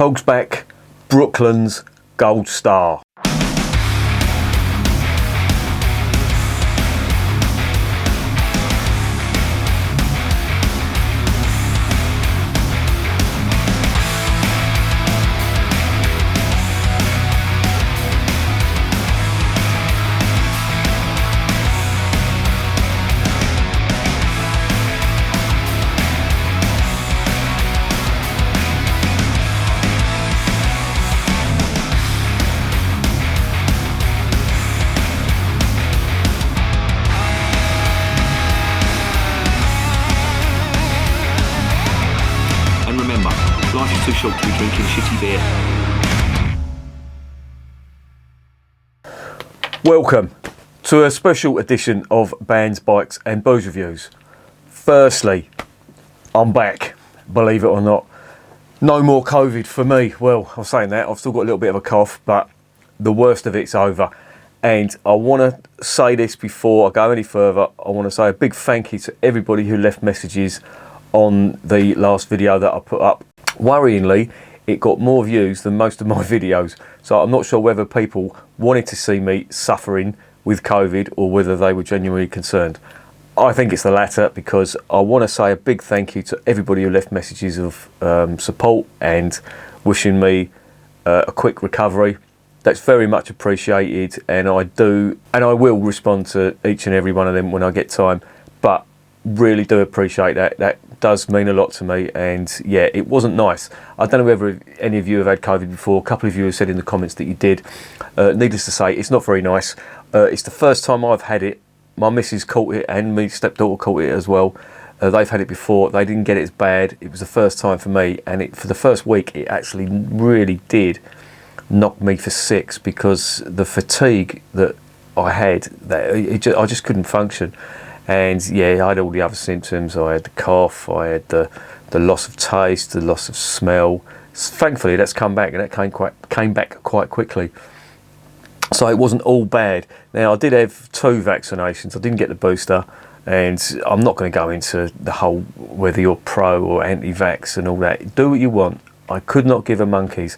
Hogsback Brooklands Goldstar. And remember, life is too short to be drinking shitty beer. Welcome to a special edition of Bands, Bikes and Booze Reviews. Firstly, I'm back, believe it or not. No more COVID for me. Well, I'm saying that, I've still got a little bit of a cough, but the worst of it's over. And I want to say this before I go any further. I want to say a big thank you to everybody who left messages on the last video that I put up. Worryingly, it got more views than most of my videos. So I'm not sure whether people wanted to see me suffering with COVID or whether they were genuinely concerned. I think it's the latter, because I want to say a big thank you to everybody who left messages of support and wishing me a quick recovery. That's very much appreciated, and I will respond to each and every one of them when I get time, but really do appreciate that. That does mean a lot to me, and yeah, it wasn't nice. I don't know whether any of you have had COVID before. A couple of you have said in the comments that you did. Needless to say, it's not very nice. It's the first time I've had it. My missus caught it and my stepdaughter caught it as well. They've had it before. They didn't get it as bad. It was the first time for me, and for the first week it actually really did knock me for six, because the fatigue that I had, I just couldn't function. And yeah, I had all the other symptoms. I had the cough, I had the loss of taste, the loss of smell. Thankfully that's come back, and that came back quite quickly. So it wasn't all bad. Now, I did have 2 vaccinations. I didn't get the booster, and I'm not going to go into the whole whether you're pro or anti-vax and all that. Do what you want. I could not give a monkeys.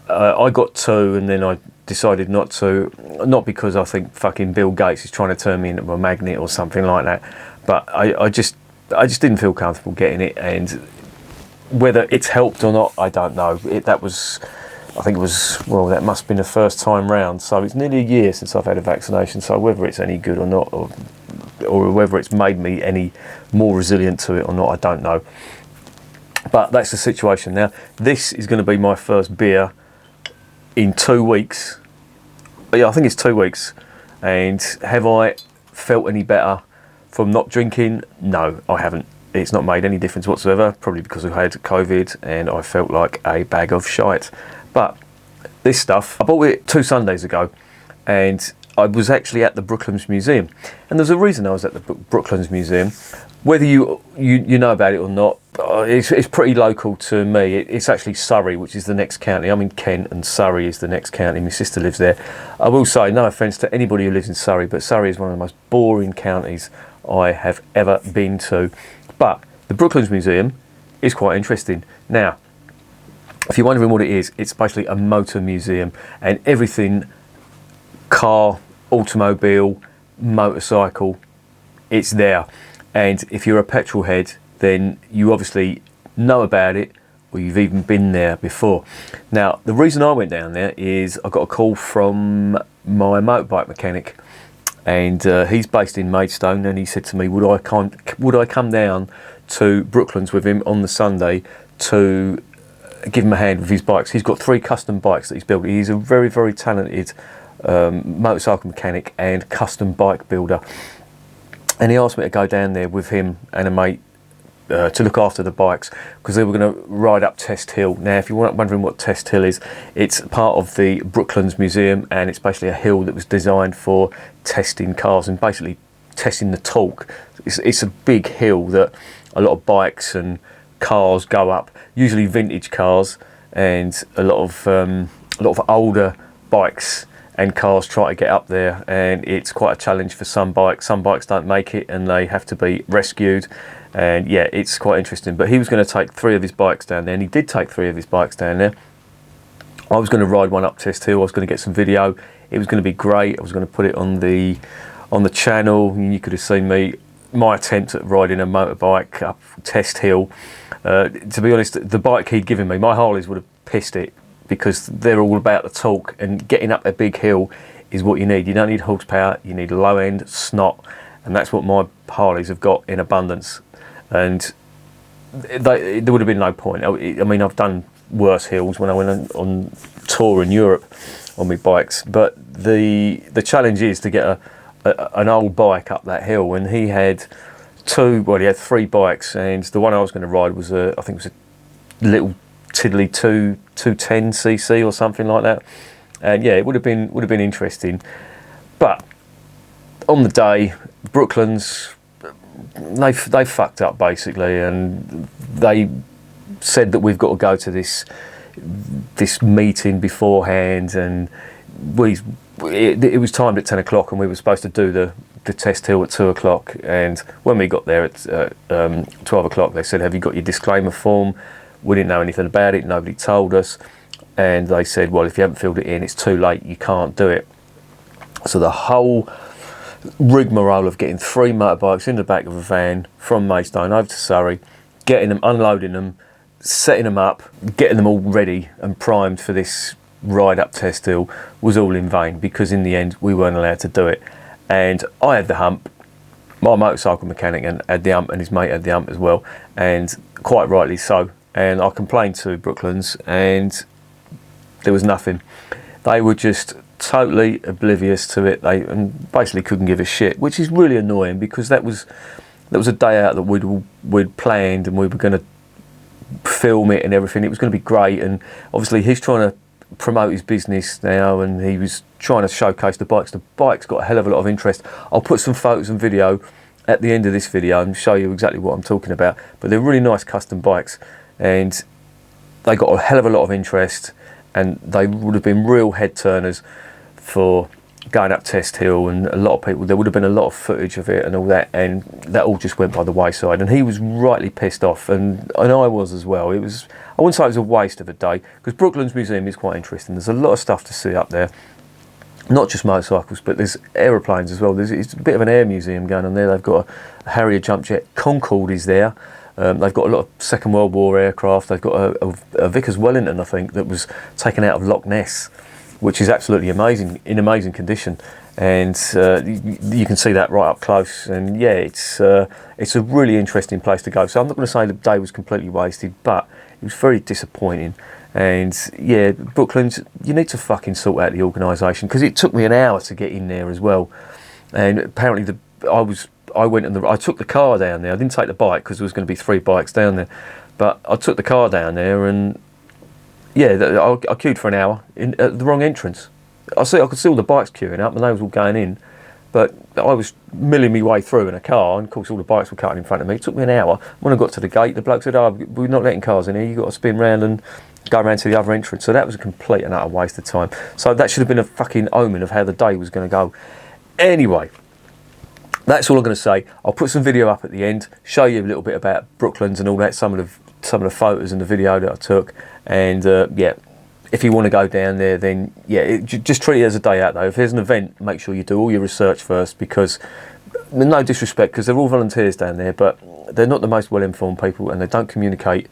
I got 2, and then I decided not to. Not because I think fucking Bill Gates is trying to turn me into a magnet or something like that, but I just didn't feel comfortable getting it, and whether it's helped or not, I don't know. I think it was, well, that must have been the first time round. So it's nearly a year since I've had a vaccination. So whether it's any good or not, or whether it's made me any more resilient to it or not, I don't know. But that's the situation now. This is going to be my first beer in 2 weeks. Yeah, I think it's 2 weeks. And have I felt any better from not drinking? No, I haven't. It's not made any difference whatsoever, probably because I had COVID and I felt like a bag of shite. But this stuff, I bought it 2 Sundays ago, and I was actually at the Brooklands Museum. And there's a reason I was at the Brooklands Museum. Whether you know about it or not, it's pretty local to me. It's actually Surrey, which is the next county. I'm in Kent, and Surrey is the next county. My sister lives there. I will say, no offence to anybody who lives in Surrey, but Surrey is one of the most boring counties I have ever been to. But the Brooklands Museum is quite interesting. Now, if you're wondering what it is, it's basically a motor museum, and everything car, automobile, motorcycle, it's there. And if you're a petrol head, then you obviously know about it, or you've even been there before. Now, the reason I went down there is I got a call from my motorbike mechanic, and he's based in Maidstone, and he said to me, would I come down to Brooklands with him on the Sunday to give him a hand with his bikes. He's got 3 custom bikes that he's built. He's a very, very talented motorcycle mechanic and custom bike builder. And he asked me to go down there with him and a mate to look after the bikes, because they were going to ride up Test Hill. Now, if you're wondering what Test Hill is, it's part of the Brooklands Museum, and it's basically a hill that was designed for testing cars and basically testing the torque. It's a big hill that a lot of bikes and cars go up, usually vintage cars, and a lot of older bikes and cars try to get up there, and it's quite a challenge for some bikes. Some bikes don't make it and they have to be rescued, and yeah, it's quite interesting. But he was going to take 3 of his bikes down there, and he did take 3 of his bikes down there. I was going to ride one up Test Hill. I was going to get some video. It was going to be great. I was going to put it on the channel. And you could have seen my attempt at riding a motorbike up Test Hill. To be honest, the bike he'd given me, my Harleys would have pissed it, because they're all about the torque, and getting up a big hill is what you need. You don't need horsepower. You need low end snot, and that's what my Harleys have got in abundance. And there would have been no point. I mean, I've done worse hills when I went on tour in Europe on my bikes, but the challenge is to get an old bike up that hill. And he had he had 3 bikes, and the one I was going to ride was I think it was a little tiddly 210cc or something like that. And yeah, it would have been interesting. But on the day, Brooklands, they fucked up basically, and they said that we've got to go to this meeting beforehand, and it was timed at 10 o'clock, and we were supposed to do the test hill at 2 o'clock. And when we got there at 12 o'clock, they said, have you got your disclaimer form? We didn't know anything about it, nobody told us, and they said, well, if you haven't filled it in, it's too late, you can't do it. So the whole rigmarole of getting 3 motorbikes in the back of a van from Maidstone over to Surrey, getting them, unloading them, setting them up, getting them all ready and primed for this ride up Test Hill was all in vain, because in the end we weren't allowed to do it. And I had the hump, my motorcycle mechanic had the hump, and his mate had the hump as well, and quite rightly so. And I complained to Brooklands, and there was nothing. They were just totally oblivious to it. They basically couldn't give a shit, which is really annoying, because that was a day out that we'd planned, and we were going to film it and everything. It was going to be great, and obviously he's trying to promote his business now, and he was trying to showcase the bikes. The bike's got a hell of a lot of interest. I'll put some photos and video at the end of this video and show you exactly what I'm talking about. But they're really nice custom bikes, and they got a hell of a lot of interest, and they would have been real head turners for going up Test Hill. And a lot of people, there would have been a lot of footage of it and all that, and that all just went by the wayside. And he was rightly pissed off, and I was as well. I wouldn't say it was a waste of a day, because Brooklands Museum is quite interesting. There's a lot of stuff to see up there, not just motorcycles, but there's aeroplanes as well. It's a bit of an air museum going on there. They've got a Harrier jump jet. Concorde is there. They've got a lot of Second World War aircraft. They've got a Vickers Wellington, I think, that was taken out of Loch Ness, which is absolutely amazing, in amazing condition. And you can see that right up close. And yeah, it's a really interesting place to go. So I'm not going to say the day was completely wasted, but it was very disappointing. And yeah, Brooklands, you need to fucking sort out the organisation, because it took me an hour to get in there as well. And apparently I took the car down there. I didn't take the bike, because there was going to be 3 bikes down there. But I took the car down there, and yeah, I queued for an hour at the wrong entrance. I could see all the bikes queuing up, and they was all going in. But I was milling my way through in a car, and of course all the bikes were cutting in front of me. It took me an hour. When I got to the gate, the bloke said, "Oh, we're not letting cars in here. You've got to spin round and go around to the other entrance." So that was a complete and utter waste of time. So that should have been a fucking omen of how the day was going to go. Anyway, that's all I'm going to say. I'll put some video up at the end, show you a little bit about Brooklands and all that, some of the photos and the video that I took. And yeah, if you want to go down there, then yeah, just treat it as a day out though. If there's an event, make sure you do all your research first, because no disrespect, because they're all volunteers down there, but they're not the most well-informed people, and they don't communicate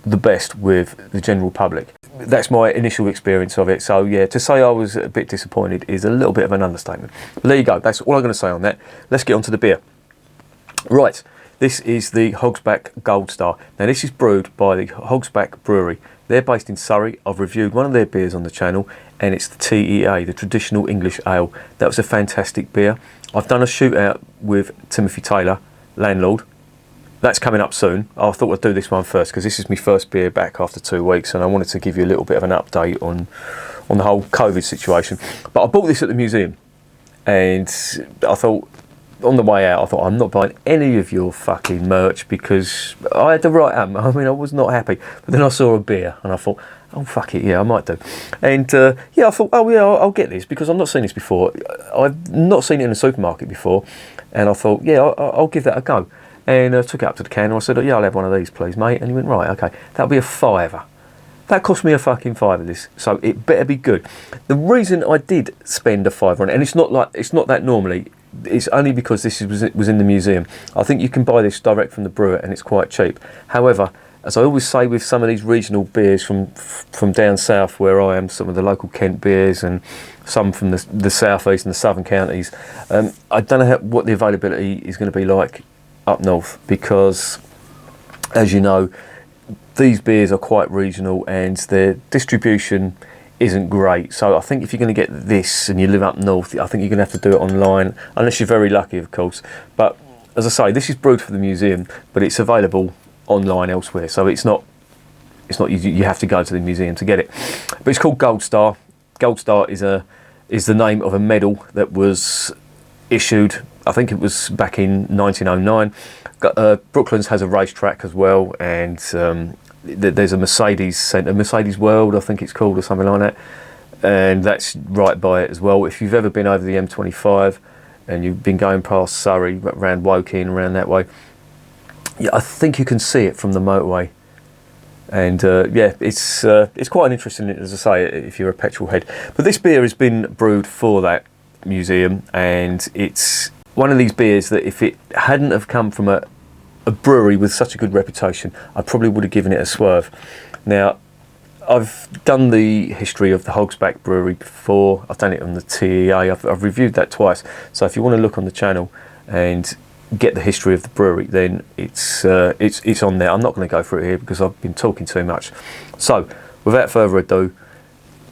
the best with the general public. That's my initial experience of it. So yeah, to say I was a bit disappointed is a little bit of an understatement. But there you go. That's all I'm going to say on that. Let's get on to the beer. Right, this is the Hogsback Goldstar. Now this is brewed by the Hogsback Brewery. They're based in Surrey. I've reviewed one of their beers on the channel, and it's the TEA, the Traditional English Ale. That was a fantastic beer. I've done a shootout with Timothy Taylor, landlord. That's coming up soon. I thought I'd do this one first, because this is my first beer back after 2 weeks, and I wanted to give you a little bit of an update on the whole COVID situation. But I bought this at the museum, and I thought, on the way out, I thought, I'm not buying any of your fucking merch, because I had the right I mean, I was not happy. But then I saw a beer, and I thought, oh, fuck it, yeah, I might do. And yeah, I thought, oh yeah, I'll get this, because I've not seen this before. I've not seen it in a supermarket before, and I thought, yeah, I'll give that a go. And I took it up to the counter. I said, oh, yeah, I'll have one of these, please, mate. And he went, right, okay, that'll be a £5. That cost me a fucking fiver, this, so it better be good. The reason I did spend a fiver on it, and it's not that normally, it's only because this was in the museum. I think you can buy this direct from the brewer and it's quite cheap. However, as I always say with some of these regional beers from down south where I am, some of the local Kent beers and some from the south east and the southern counties, I don't know what the availability is going to be like up north, because as you know, these beers are quite regional and their distribution isn't great. So I think if you're going to get this and you live up north, I think you're going to have to do it online, unless you're very lucky, of course. But as I say, this is brewed for the museum, but it's available online elsewhere. So it's not you have to go to the museum to get it. But it's called Goldstar. Goldstar is the name of a medal that was issued, I think it was back in 1909. Brooklands has a racetrack as well, and there's a Mercedes Centre, Mercedes World I think it's called, or something like that, and that's right by it as well. If you've ever been over the M25 and you've been going past Surrey, around Woking, around that way, yeah, I think you can see it from the motorway. And yeah, it's quite an interesting, as I say, if you're a petrol head. But this beer has been brewed for that museum, and it's one of these beers that if it hadn't have come from a brewery with such a good reputation, I probably would have given it a swerve. Now, I've done the history of the Hogsback Brewery before. I've done it on the TEA. I've reviewed that twice. So if you want to look on the channel and get the history of the brewery, then it's on there. I'm not going to go through it here because I've been talking too much. So without further ado,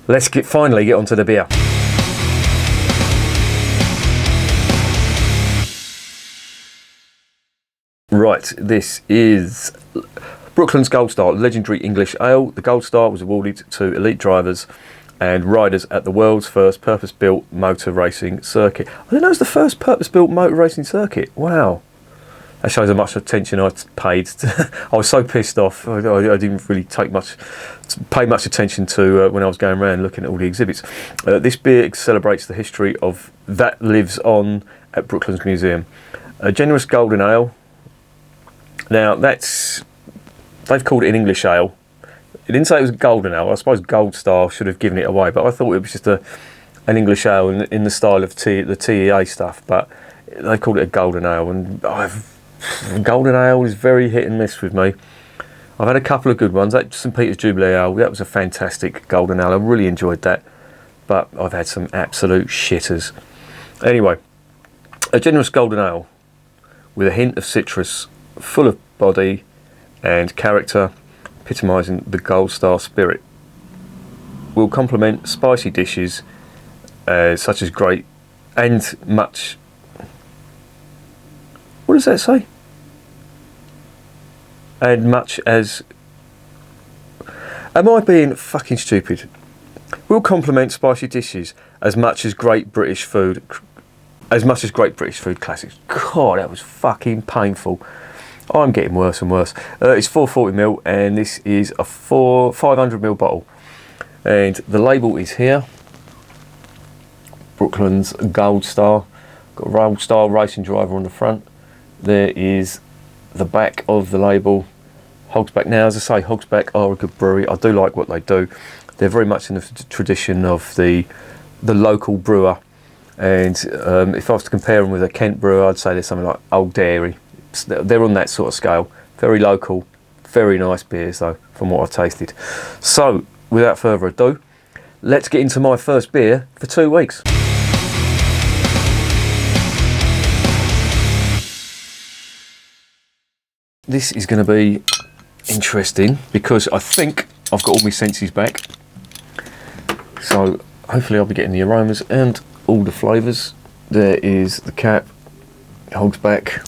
let's finally get onto the beer. Right, this is Brooklands Goldstar, legendary English ale. The Goldstar was awarded to elite drivers and riders at the world's first purpose-built motor racing circuit. I didn't know it was the first purpose-built motor racing circuit. Wow. That shows how much attention I paid. I was so pissed off. I didn't really pay much attention to when I was going around looking at all the exhibits. This beer celebrates the history of that lives on at Brooklands Museum. A generous golden ale. Now they've called it an English ale. It didn't say it was a golden ale. I suppose Goldstar should have given it away, but I thought it was just an English ale in the style of the TEA stuff. But they called it a golden ale, and golden ale is very hit and miss with me. I've had a couple of good ones. That St Peter's Jubilee ale, that was a fantastic golden ale. I really enjoyed that, but I've had some absolute shitters. Anyway, a generous golden ale with a hint of citrus, full of body and character, epitomising the Goldstar spirit, will complement spicy dishes such as great and much. What does that say? And much as. Am I being fucking stupid? Will complement spicy dishes as much as great British food. As much as great British food classics. God, that was fucking painful. I'm getting worse and worse. It's 440ml, and this is a 500ml bottle. And the label is here. Brooklands Goldstar. Got a Goldstar racing driver on the front. There is the back of the label. Hogsback. Now, as I say, Hogsback are a good brewery. I do like what they do. They're very much in the tradition of the local brewer. And if I was to compare them with a Kent brewer, I'd say they're something like Old Dairy. They're on that sort of scale. Very local, very nice beers though, from what I've tasted. So, without further ado, let's get into my first beer for 2 weeks. This is going to be interesting because I think I've got all my senses back. So, hopefully I'll be getting the aromas and all the flavours. There is the cap, Hogsback.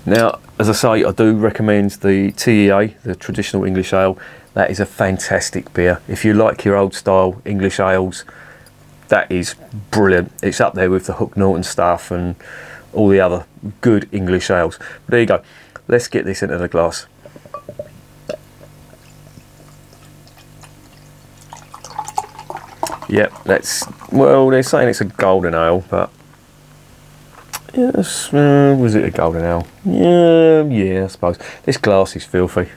Now, as I say, I do recommend the TEA, the traditional English ale. That is a fantastic beer. If you like your old style English ales, that is brilliant. It's up there with the Hook Norton stuff and all the other good English ales. But there you go. Let's get this into the glass. Yep, well, they're saying it's a golden ale, but yes, was it a golden ale? Yeah, I suppose. This glass is filthy.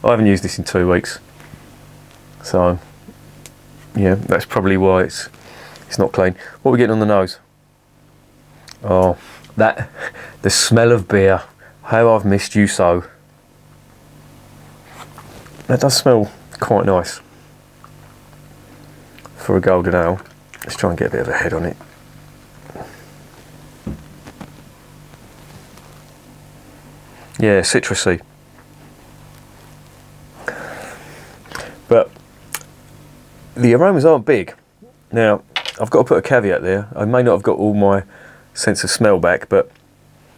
I haven't used this in 2 weeks. So yeah, that's probably why it's not clean. What are we getting on the nose? Oh, the smell of beer. How I've missed you so. That does smell quite nice for a golden ale. Let's try and get a bit of a head on it. Yeah, citrusy. But the aromas aren't big. Now, I've got to put a caveat there. I may not have got all my sense of smell back, but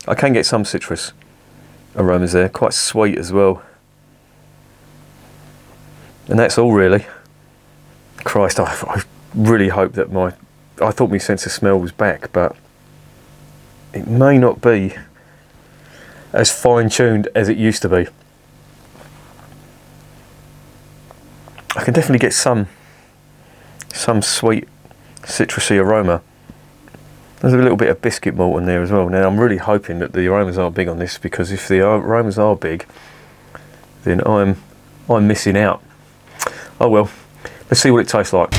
I can get some citrus aromas there. Quite sweet as well. And that's all really. Christ, I really hope that I thought my sense of smell was back, but it may not be as fine-tuned as it used to be. I can definitely get some sweet citrusy aroma. There's a little bit of biscuit malt in there as well. Now I'm really hoping that the aromas aren't big on this, because if the aromas are big, then I'm missing out. Oh well, let's see what it tastes like.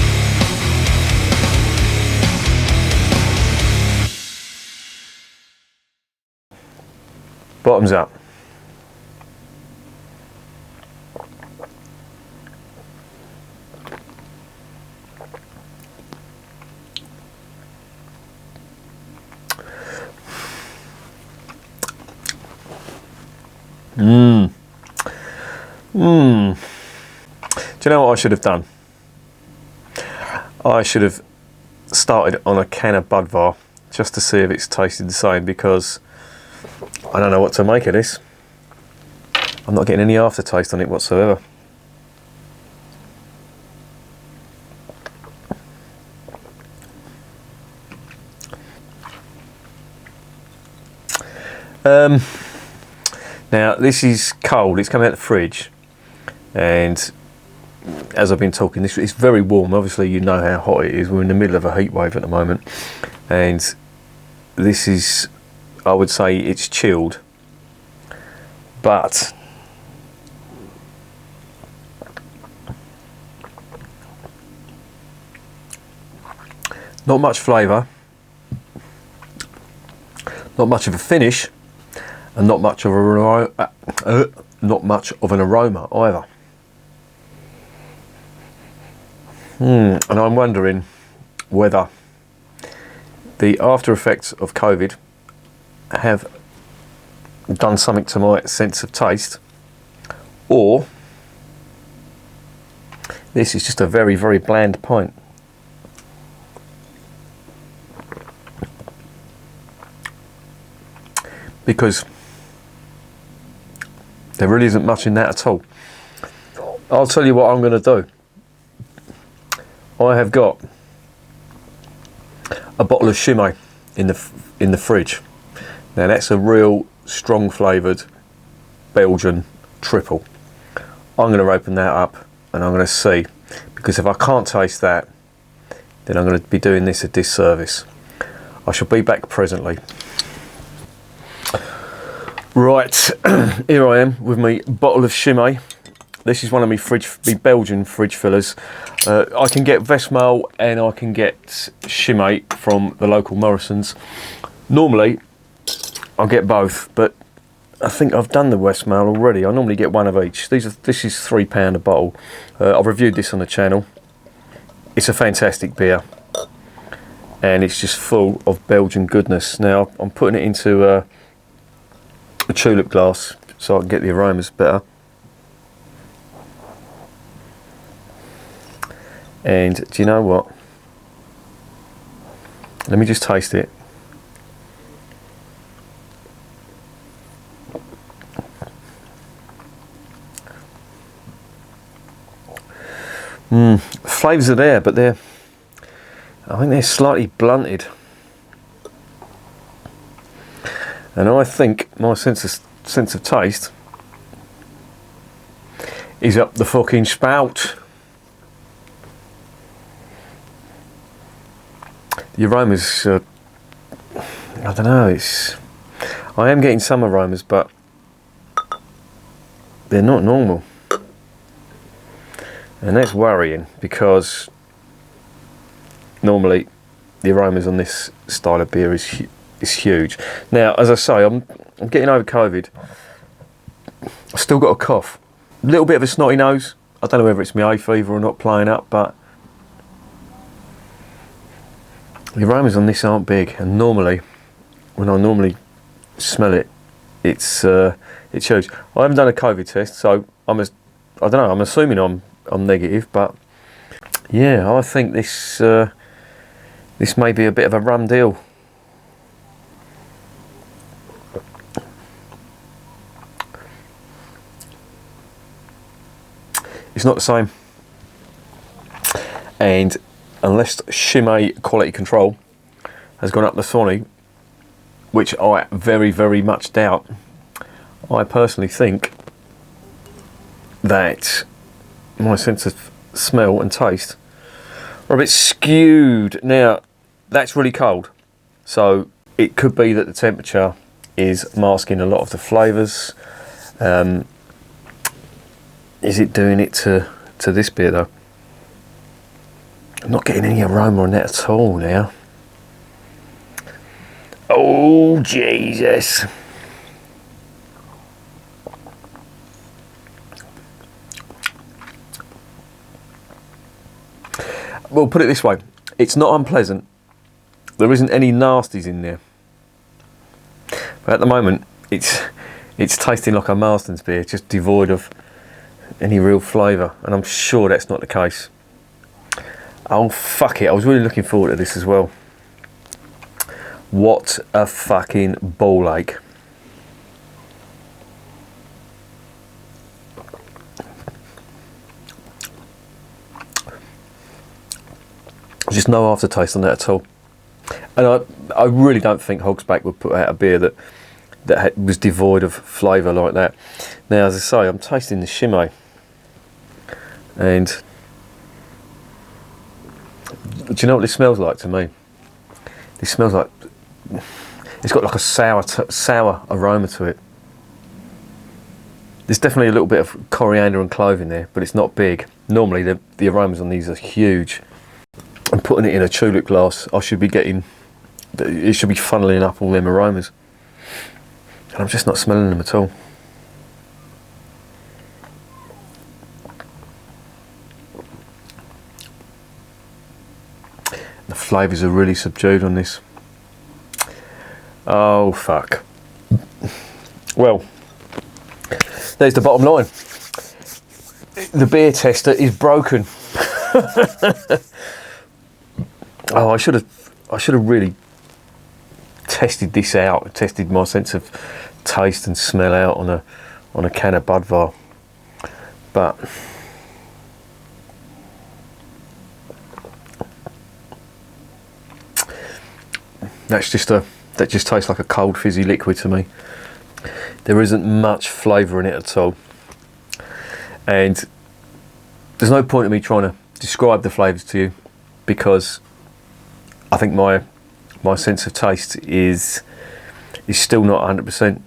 Bottoms up. Do you know what I should have done? I should have started on a can of Budvar just to see if it's tasted the same, because I don't know what to make of this. I'm not getting any aftertaste on it whatsoever. Now this is cold, it's come out of the fridge, and as I've been talking, it's very warm. Obviously you know how hot it is. We're in the middle of a heat wave at the moment, and this is, I would say it's chilled, but not much flavour, not much of a finish, and not much of an aroma either. And I'm wondering whether the after effects of COVID have done something to my sense of taste, or this is just a very, very bland pint. Because there really isn't much in that at all. I'll tell you what I'm going to do. I have got a bottle of Chimay in the fridge. Now that's a real strong flavoured Belgian triple. I'm going to open that up and I'm going to see, because if I can't taste that, then I'm going to be doing this a disservice. I shall be back presently. Right, here I am with my bottle of Chimay. This is one of my Belgian fridge fillers. I can get Vestmaal and I can get Chimay from the local Morrisons. Normally, I'll get both, but I think I've done the Vestmaal already. I normally get one of each. This is £3 a bottle. I've reviewed this on the channel. It's a fantastic beer, and it's just full of Belgian goodness. Now I'm putting it into a tulip glass so I can get the aromas better. And do you know what? Let me just taste it. Flavours are there, but I think they're slightly blunted. And I think my sense of taste is up the fucking spout. The aromas, I don't know, I am getting some aromas, but they're not normal. And that's worrying, because normally the aromas on this style of beer is huge. Now, as I say, I'm getting over COVID. I've still got a cough, a little bit of a snotty nose. I don't know whether it's my hay fever or not playing up, but the aromas on this aren't big. And normally, when I normally smell it, it shows. I haven't done a COVID test, so I don't know. I'm assuming I'm negative, but yeah, I think this may be a bit of a rum deal. It's not the same, and unless Chimay quality control has gone up the Sony, which I very, very much doubt, I personally think that my sense of smell and taste are a bit skewed. Now, that's really cold, so it could be that the temperature is masking a lot of the flavours. Is it doing it to this beer though? I'm not getting any aroma on that at all now. Oh Jesus! Well, put it this way, it's not unpleasant. There isn't any nasties in there. But at the moment, it's tasting like a Marston's beer, just devoid of any real flavour, and I'm sure that's not the case. Oh fuck it, I was really looking forward to this as well. What a fucking ball ache. Just no aftertaste on that at all. And I really don't think Hogsback would put out a beer that was devoid of flavour like that. Now, as I say, I'm tasting the Chimay, and do you know what this smells like to me? This smells like, it's got like a sour aroma to it. There's definitely a little bit of coriander and clove in there, but it's not big. Normally the aromas on these are huge. I'm putting it in a tulip glass. It should be funneling up all them aromas, and I'm just not smelling them at all. The flavours are really subdued on this. Oh fuck. Well, there's the bottom line. The beer tester is broken. Oh, I should have really tested this out. Tested my sense of taste and smell out on a can of Budvar, but that just tastes like a cold fizzy liquid to me. There isn't much flavour in it at all, and there's no point in me trying to describe the flavours to you, because I think my sense of taste is still not 100%,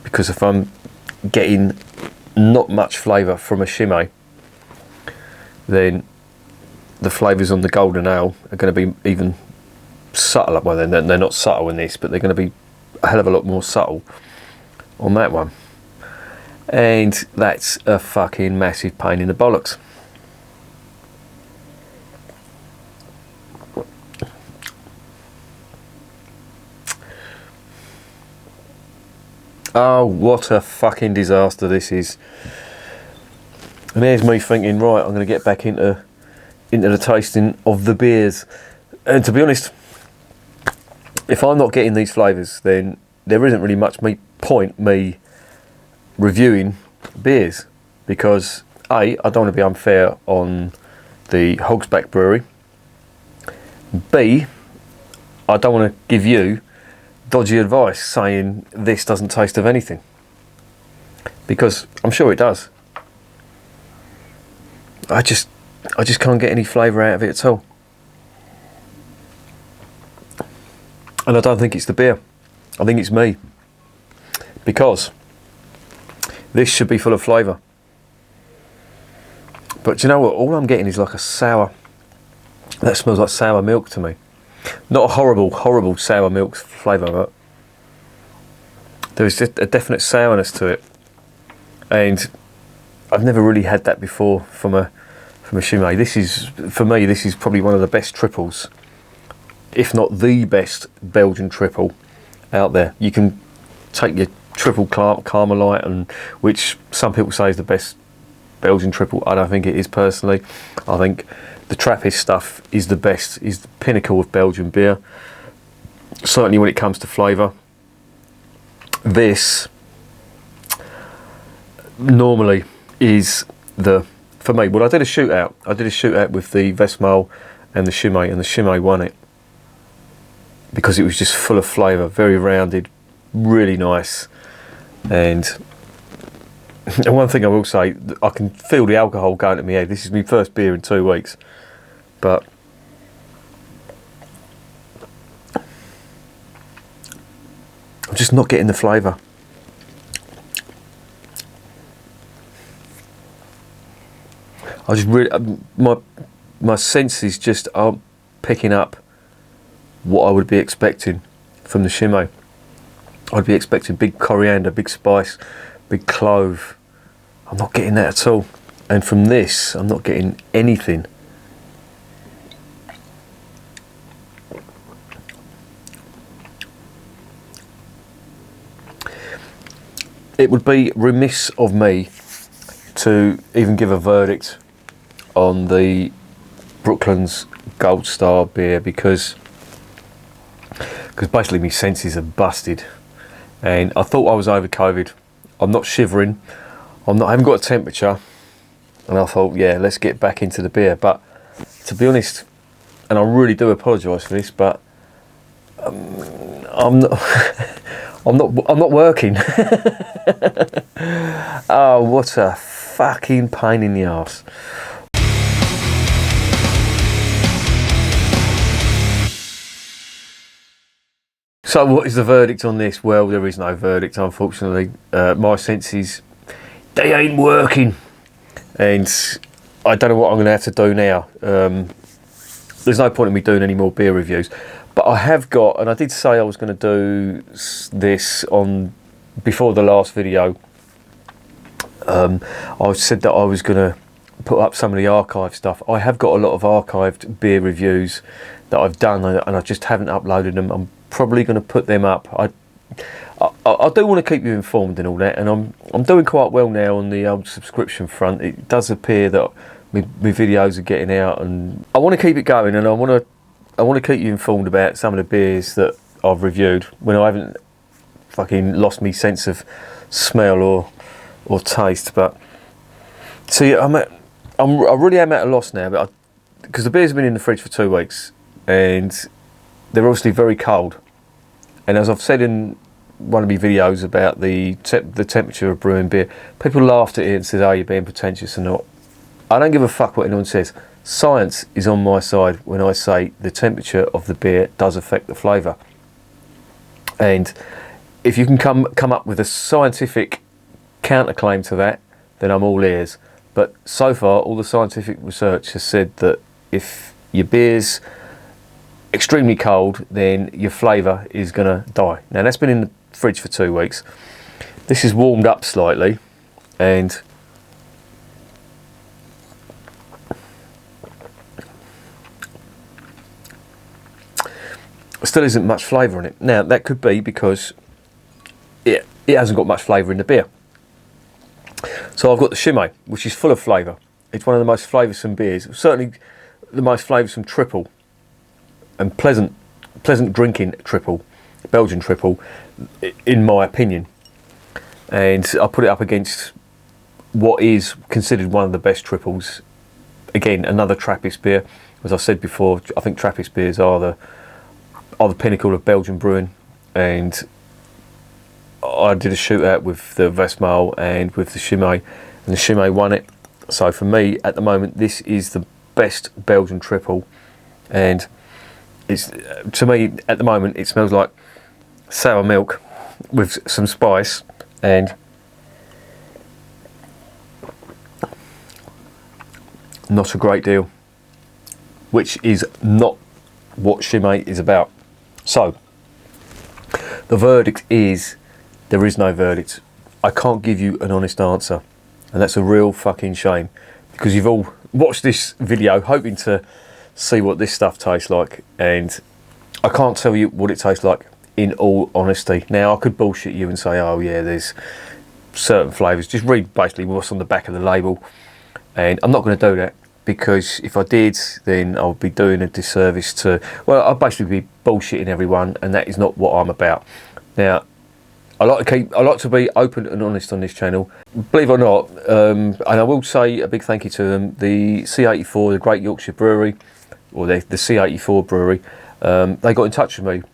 because if I'm getting not much flavour from a Chimay, then the flavours on the Golden Ale are going to be even subtle. Well, they're not subtle in this, but they're going to be a hell of a lot more subtle on that one, and that's a fucking massive pain in the bollocks. Oh, what a fucking disaster this is. And there's me thinking, right, I'm going to get back into the tasting of the beers. And to be honest, if I'm not getting these flavours, then there isn't really much point me reviewing beers, because A, I don't want to be unfair on the Hogsback Brewery. B, I don't want to give you dodgy advice saying this doesn't taste of anything, because I'm sure it does. I just can't get any flavour out of it at all. And I don't think it's the beer. I think it's me. Because this should be full of flavour. But do you know what? All I'm getting is like a sour. That smells like sour milk to me. Not a horrible sour milk flavour, but there's just a definite sourness to it. And I've never really had that before from a Chimay. This is, for me, this is probably one of the best triples, if not the best Belgian triple out there. You can take your triple Carmelite, and which some people say is the best Belgian triple. I don't think it is personally. I think the Trappist stuff is the best, is the pinnacle of Belgian beer. Certainly when it comes to flavour. This normally is for me, well, I did a shootout with the Westmalle and the Chimay won it because it was just full of flavour, very rounded, really nice. And one thing I will say, I can feel the alcohol going to my head. This is my first beer in 2 weeks, but I'm just not getting the flavour. I just really, my senses just aren't picking up what I would be expecting from the Chimay. I'd be expecting big coriander, big spice, big clove. I'm not getting that at all. And from this, I'm not getting anything. It would be remiss of me to even give a verdict on the Brooklands Goldstar beer because basically my senses are busted, and I thought I was over COVID. I'm not shivering, I haven't got a temperature, and I thought, yeah, let's get back into the beer. But to be honest, and I really do apologise for this, but I'm not I'm not working. Oh, what a fucking pain in the arse. So what is the verdict on this? Well, there is no verdict, unfortunately. My senses, they ain't working. And I don't know what I'm going to have to do now. There's no point in me doing any more beer reviews. But I have got, and I did say I was going to do this on before the last video. I said that I was going to put up some of the archive stuff. I have got a lot of archived beer reviews that I've done, and I just haven't uploaded them. I'm probably going to put them up. I do want to keep you informed and all that, and I'm doing quite well now on the old subscription front. It does appear that my videos are getting out, and I want to keep it going, and I want to keep you informed about some of the beers that I've reviewed when I haven't fucking lost me sense of smell or taste. But see, I really am at a loss now, but because the beers have been in the fridge for 2 weeks, and they're obviously very cold. And as I've said in one of my videos about the temperature of brewing beer, people laughed at it and said, "Oh, you're being pretentious," and not. I don't give a fuck what anyone says. Science is on my side when I say the temperature of the beer does affect the flavour. And if you can come up with a scientific counterclaim to that, then I'm all ears. But so far, all the scientific research has said that if your beer's extremely cold, then your flavour is going to die. Now, that's been in the fridge for 2 weeks. This is warmed up slightly, and still isn't much flavour in it. Now, that could be because it hasn't got much flavour in the beer. So I've got the Chimay, which is full of flavour. It's one of the most flavoursome beers, certainly the most flavoursome triple, and pleasant drinking triple, Belgian triple, in my opinion. And I put it up against what is considered one of the best triples. Again, another Trappist beer. As I said before, I think Trappist beers are the pinnacle of Belgian brewing. And I did a shootout with the Westmalle and with the Chimay, and the Chimay won it. So for me, at the moment, this is the best Belgian triple, and it's, to me, at the moment, it smells like sour milk with some spice, and not a great deal, which is not what Shimei is about. So, the verdict is, there is no verdict. I can't give you an honest answer, and that's a real fucking shame, because you've all watched this video hoping to see what this stuff tastes like, and I can't tell you what it tastes like in all honesty. Now, I could bullshit you and say, oh yeah, there's certain flavours. Just read basically what's on the back of the label, and I'm not going to do that, because if I did, then I would be doing a disservice to, well, I'd basically be bullshitting everyone, and that is not what I'm about. Now, I like to be open and honest on this channel. Believe it or not, and I will say a big thank you to them, the C84, the Great Yorkshire Brewery, or the C84 Brewery, they got in touch with me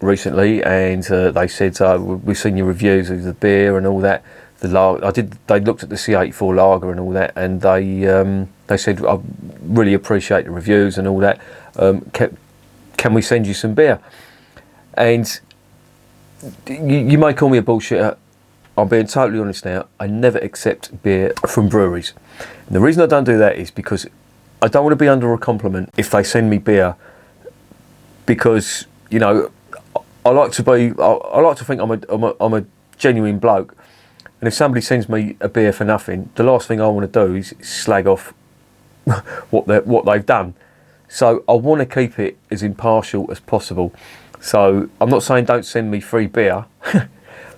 recently, and they said, we've seen your reviews of the beer and all that. They looked at the C84 lager and all that, and they said, I really appreciate the reviews and all that. Can we send you some beer? And you may call me a bullshitter. I'm being totally honest now. I never accept beer from breweries. And the reason I don't do that is because I don't want to be under a compliment if they send me beer, because, you know, I like to think I'm a genuine bloke. And if somebody sends me a beer for nothing, the last thing I want to do is slag off what they've done. So I want to keep it as impartial as possible. So I'm not saying don't send me free beer,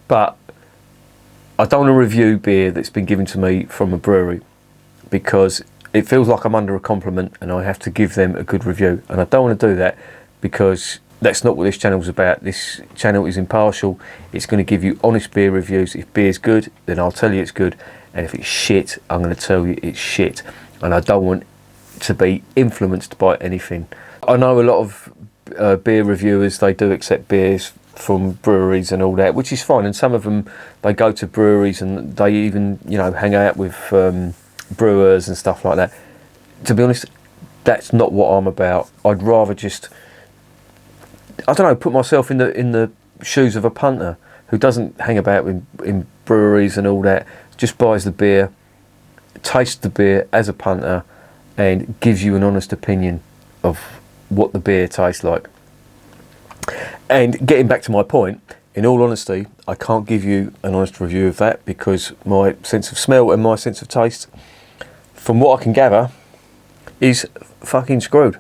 but I don't want to review beer that's been given to me from a brewery, because it feels like I'm under a compliment and I have to give them a good review. And I don't want to do that, because that's not what this channel's about. This channel is impartial. It's going to give you honest beer reviews. If beer's good, then I'll tell you it's good. And if it's shit, I'm going to tell you it's shit. And I don't want to be influenced by anything. I know a lot of beer reviewers, they do accept beers from breweries and all that, which is fine. And some of them, they go to breweries and they even, you know, hang out with brewers and stuff like that. To be honest, that's not what I'm about. I'd rather just, I don't know, put myself in the shoes of a punter who doesn't hang about in breweries and all that, just buys the beer, tastes the beer as a punter, and gives you an honest opinion of what the beer tastes like. And getting back to my point, in all honesty, I can't give you an honest review of that, because my sense of smell and my sense of taste, from what I can gather, is fucking screwed.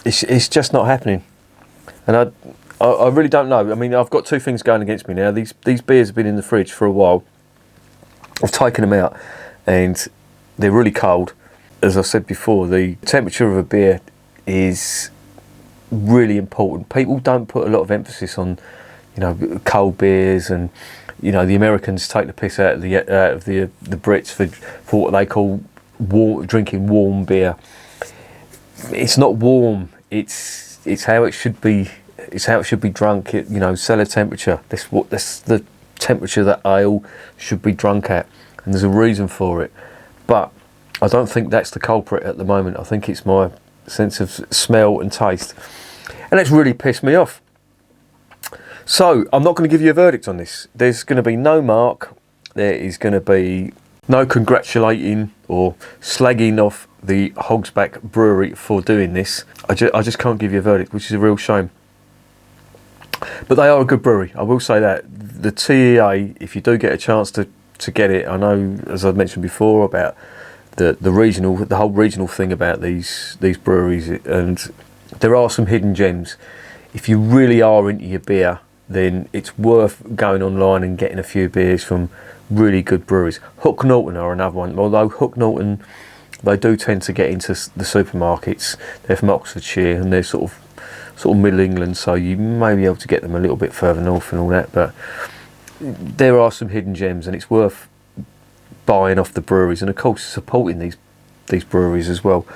It's just not happening, and I really don't know. I mean, I've got two things going against me now. These beers have been in the fridge for a while. I've taken them out, and they're really cold. As I said before, the temperature of a beer is really important. People don't put a lot of emphasis on, you know, cold beers, and you know, the Americans take the piss out of the Brits for what they call drinking warm beer. It's not warm. It's how it should be. It's how it should be drunk. You know, cellar temperature. That's the temperature that ale should be drunk at, and there's a reason for it. But I don't think that's the culprit at the moment. I think it's my sense of smell and taste, and that's really pissed me off. So I'm not going to give you a verdict on this. There's going to be no mark. There is going to be no congratulating or slagging off the Hogsback Brewery for doing this. I just can't give you a verdict, which is a real shame. But they are a good brewery, I will say that. The TEA, if you do get a chance to get it, I know, as I've mentioned before, about the whole regional thing about these breweries, and there are some hidden gems. If you really are into your beer, then it's worth going online and getting a few beers from really good breweries. Hook Norton are another one, although Hook Norton, they do tend to get into the supermarkets. They're from Oxfordshire, and they're sort of Middle England, so you may be able to get them a little bit further north and all that, but there are some hidden gems, and it's worth buying off the breweries, and of course supporting these breweries as well.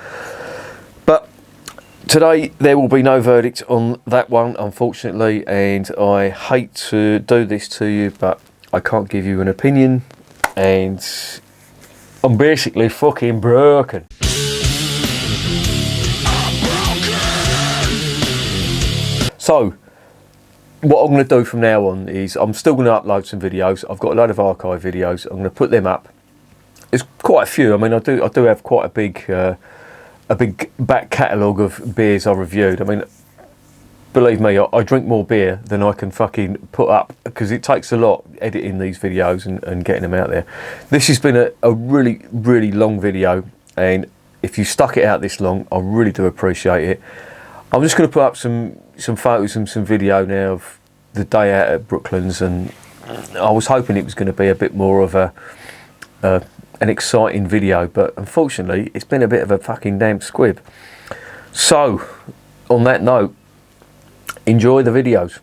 But today there will be no verdict on that one, unfortunately, and I hate to do this to you, but I can't give you an opinion, and I'm basically fucking broken. So, what I'm going to do from now on is I'm still going to upload some videos. I've got a load of archive videos. I'm going to put them up. There's quite a few. I mean, I do have quite a big back catalogue of beers I reviewed. I mean, believe me, I drink more beer than I can fucking put up, because it takes a lot editing these videos and getting them out there. This has been a really, really long video, and if you stuck it out this long, I really do appreciate it. I'm just going to put up some photos and some video now of the day out at Brooklands, and I was hoping it was going to be a bit more of an exciting video, but unfortunately it's been a bit of a fucking damn squib. So on that note, enjoy the videos.